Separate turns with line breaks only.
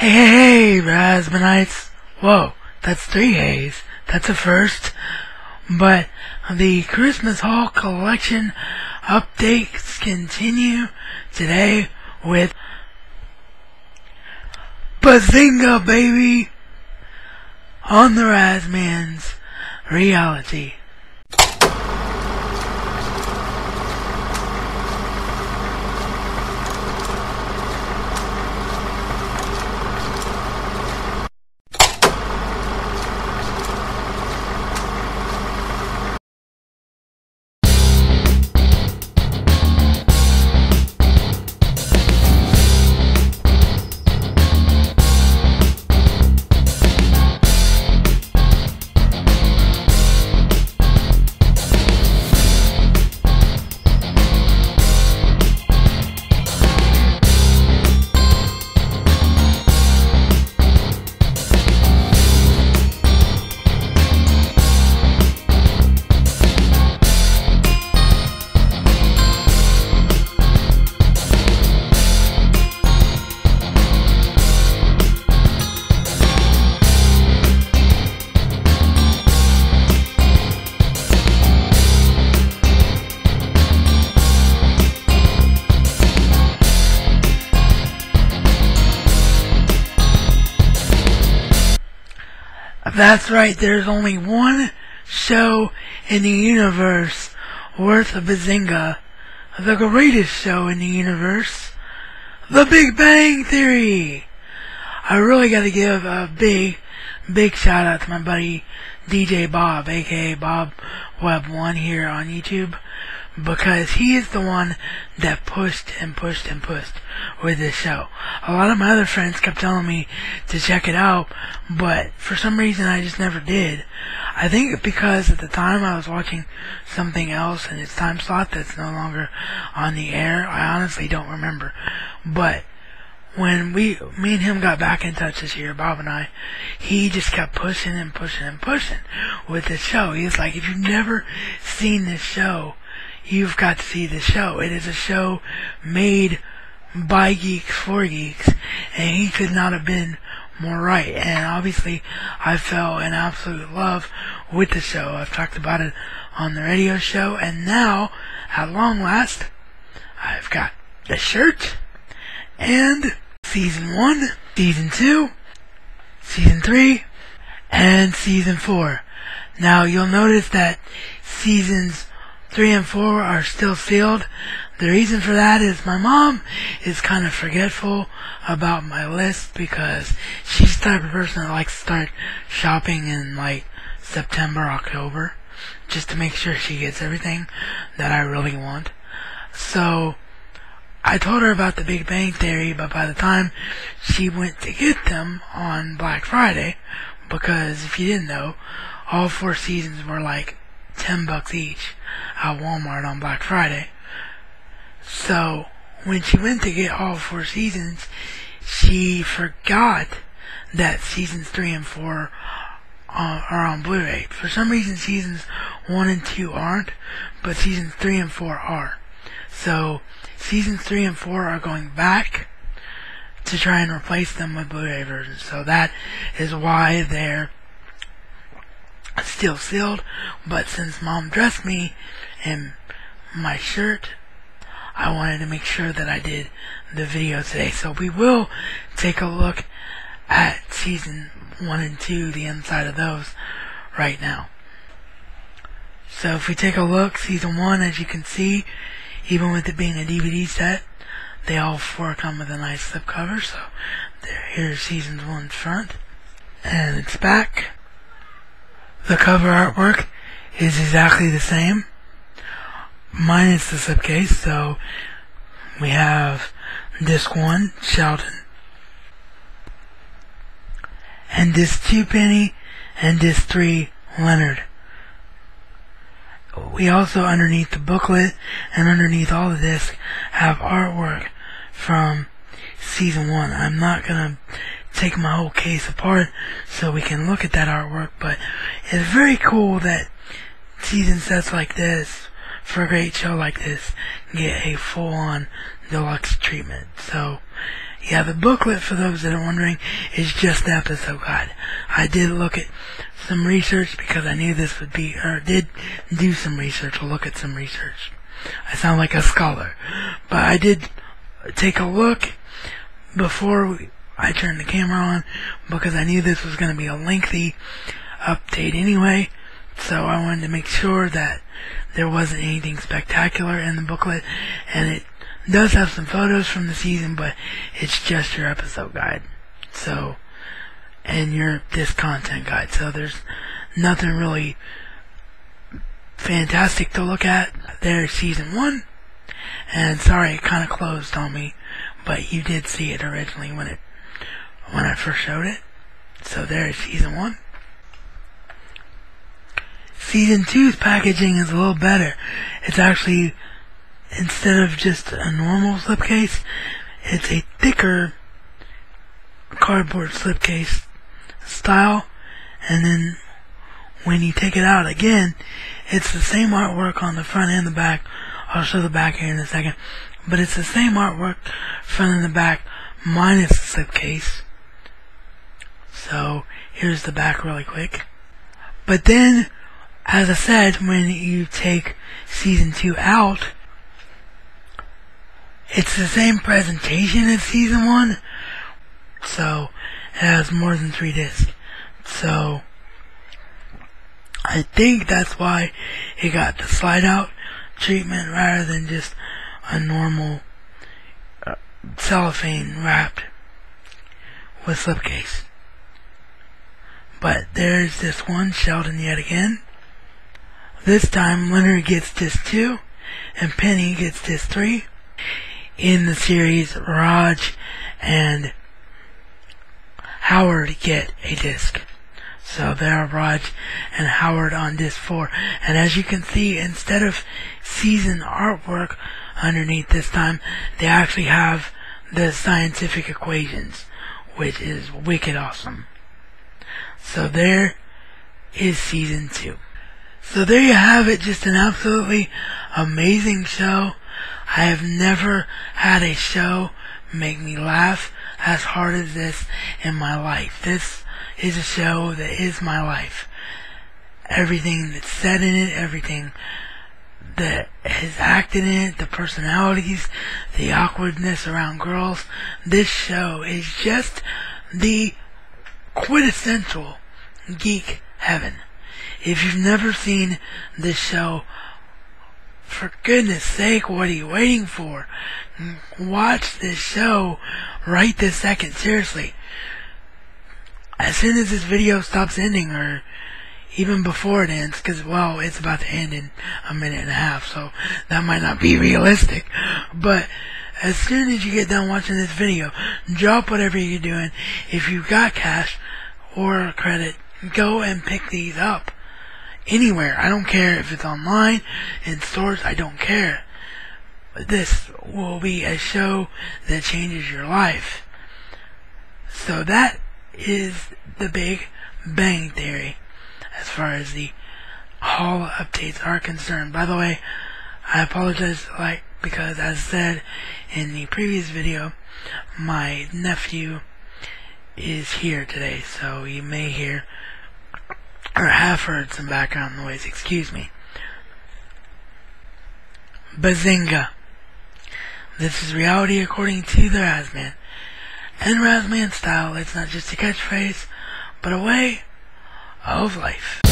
Hey, Raspbernites. Whoa, that's 3 A's. That's a first. But the Christmas Haul Collection updates continue today with Bazinga, baby, on the Razman's reality. That's right, there's only one show in the universe worth a Bazinga. The greatest show in the universe. The Big Bang Theory! I really gotta give a big shout out to my buddy DJ Bob, aka Bob Web 1 here on YouTube, because he is the one that pushed with this show. A lot of my other friends kept telling me to check it out, but for some reason I just never did. I think because at the time I was watching something else in its time slot that's no longer on the air. I honestly don't remember. But when me and him got back in touch this year, Bob and I, he just kept pushing with this show. He's like, if you've never seen this show, you've got to see this show. It is a show made by geeks for geeks, and he could not have been more right. And obviously I fell in absolute love with the show. I've talked about it on the radio show, and now at long last I've got the shirt and Season 1, Season 2, Season 3, and Season 4. Now you'll notice that Seasons 3 and 4 are still sealed. The reason for that is my mom is kind of forgetful about my list, because she's the type of person that likes to start shopping in like September, October, just to make sure she gets everything that I really want. So I told her about the Big Bang Theory, but by the time she went to get them on Black Friday, because if you didn't know, all 4 seasons were like $10 each at Walmart on Black Friday. So when she went to get all 4 seasons, she forgot that Seasons 3 and 4 are on Blu Ray. For some reason Seasons 1 and 2 aren't, but Seasons 3 and 4 are. So Seasons 3 and 4 are going back to try and replace them with Blu Ray versions. So that is why they're still sealed. But since Mom dressed me in my shirt, I wanted to make sure that I did the video today. So we will take a look at Season 1 and 2, the inside of those, right now. So if we take a look, Season 1, as you can see, even with it being a DVD set, they all 4 come with a nice slipcover. So here's Season 1's front and its back. The cover artwork is exactly the same, minus the slipcase. So we have Disc 1, Sheldon, and Disc 2, Penny, and Disc 3, Leonard. We also, underneath the booklet and underneath all the discs, have artwork from Season 1. I'm not gonna take my whole case apart so we can look at that artwork, but it's very cool that season sets like this, for a great show like this, get a full-on deluxe treatment. So Yeah, the booklet, for those that are wondering, is just the episode guide. I did look at some research because I knew this would be, or did do some research, or look at some research. I sound like a scholar. But I did take a look before I turned the camera on because I knew this was going to be a lengthy update anyway. So I wanted to make sure that there wasn't anything spectacular in the booklet, and it does have some photos from the season, but it's just your episode guide. So, and your this content guide. So there's nothing really fantastic to look at. There's season 1, and sorry it kind of closed on me, but you did see it originally when I first showed it. So there's season 1. Season 2's packaging is a little better. It's actually, instead of just a normal slipcase, it's a thicker cardboard slipcase style, and then when you take it out again, it's the same artwork on the front and the back. I'll show the back here in a second, but it's the same artwork front and the back minus the slipcase. So here's the back really quick. But then, as I said, when you take season 2 out, it's the same presentation as season 1. So it has more than 3 discs. So I think that's why it got the slide out treatment rather than just a normal cellophane wrapped with slipcase. But there's this one, Sheldon yet again. This time Leonard gets disc 2 and Penny gets disc 3. In the series, Raj and Howard get a disc. So there are Raj and Howard on disc 4. And as you can see, instead of season artwork underneath this time, they actually have the scientific equations, which is wicked awesome. So there is season 2. So there you have it, just an absolutely amazing show. I have never had a show make me laugh as hard as this in my life. This is a show that is my life. Everything that's said in it, everything that is acted in it, the personalities, the awkwardness around girls. This show is just the quintessential geek heaven. If you've never seen this show, for goodness sake, what are you waiting for? Watch this show right this second, seriously. As soon as this video stops ending, or even before it ends, because, well, it's about to end in a minute and a half, so that might not be realistic, but as soon as you get done watching this video, drop whatever you're doing. If you've got cash or a credit, go and pick these up. Anywhere. I don't care if it's online, in stores, I don't care. This will be a show that changes your life. So that is the Big Bang Theory as far as the haul updates are concerned. By the way, I apologize because as said in the previous video, my nephew is here today, so you may hear or have heard some background noise, excuse me. Bazinga. This is reality according to the Razman. And Razman style, it's not just a catchphrase, but a way of life.